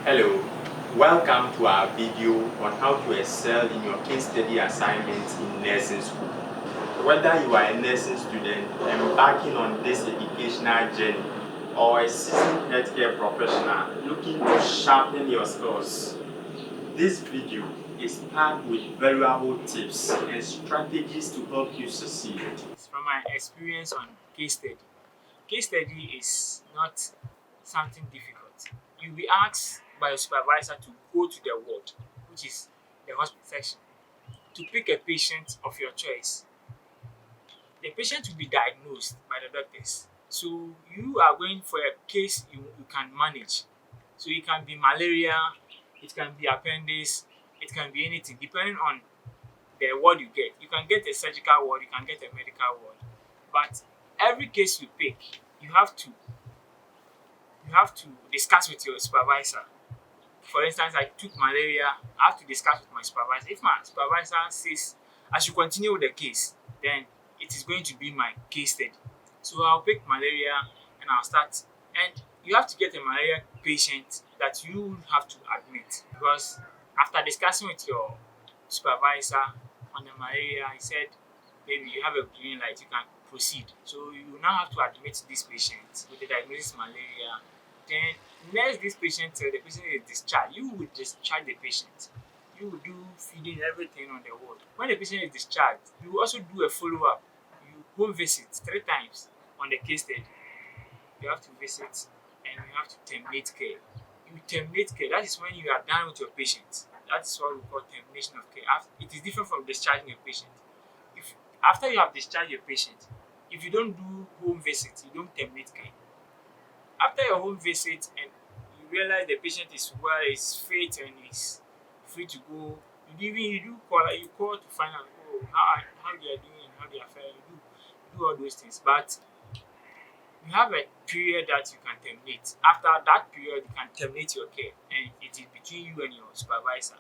Hello, welcome to our video on how to excel in your case study assignments in nursing school. Whether you are a nursing student embarking on this educational journey or a seasoned healthcare professional looking to sharpen your skills, this video is packed with valuable tips and strategies to help you succeed. From my experience on case study is not something difficult. You'll be asked by your supervisor to go to the ward, which is the hospital section, to pick a patient of your choice. The patient will be diagnosed by the doctors. So you are going for a case you can manage. So it can be malaria, it can be appendix, it can be anything, depending on the ward you get. You can get a surgical ward, you can get a medical ward. But every case you pick, you have to you have to discuss with your supervisor. For instance, I took malaria, I have to discuss with my supervisor. If my supervisor says I should continue with the case, then it is going to be my case study. So I'll pick malaria and I'll start. And you have to get a malaria patient that you have to admit, because after discussing with your supervisor on the malaria, he said maybe you have a green light, you can proceed. So you now have to admit this patient with the diagnosis malaria. Then next this patient till the patient is discharged, you will discharge the patient. You will do feeding everything on the ward. When the patient is discharged, you will also do a follow-up. You home visit 3 times on the case study. You have to visit and you have to terminate care. You terminate care. That is when you are done with your patient. That is what we call termination of care. It is different from discharging a patient. If after you have discharged your patient, if you don't do home visit, you don't terminate care. After your home visit and you realize the patient is well, is fit and is free to go, you call to find out how they are doing and how they are faring. You do all those things. But you have a period that you can terminate. After that period, you can terminate your care, and it is between you and your supervisor.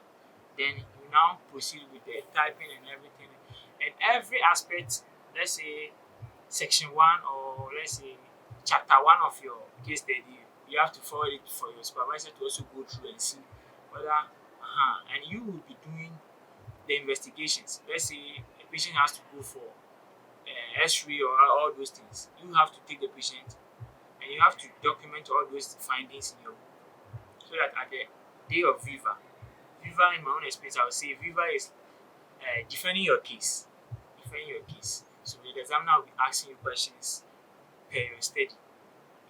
Then you now proceed with the typing and everything. And every aspect, let's say section 1 or let's say chapter 1 of your case study, you have to forward it for your supervisor to also go through and see whether and you will be doing the investigations. Let's say a patient has to go for X-ray or all those things. You have to take the patient and you have to document all those findings in your book, so that at the day of Viva, in my own experience, I would say Viva is defending your case. Defending your case. So the examiner will be asking you questions per your study,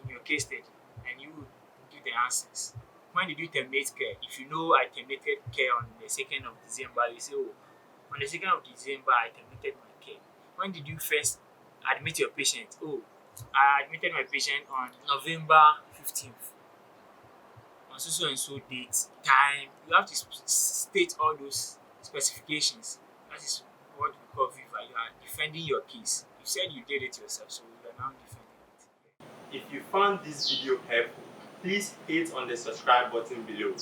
in your case study, and you will give the answers. When did you terminate care? If you know I terminated care on the 2nd of December, you say, oh, on the 2nd of December, I terminated my care. When did you first admit your patient? Oh, I admitted my patient on November 15th. On so and so date, time. You have to state all those specifications. That is what we call Viva. You are defending your case. You said you did it yourself, so you are now defending it. If you found this video helpful, please hit on the subscribe button below.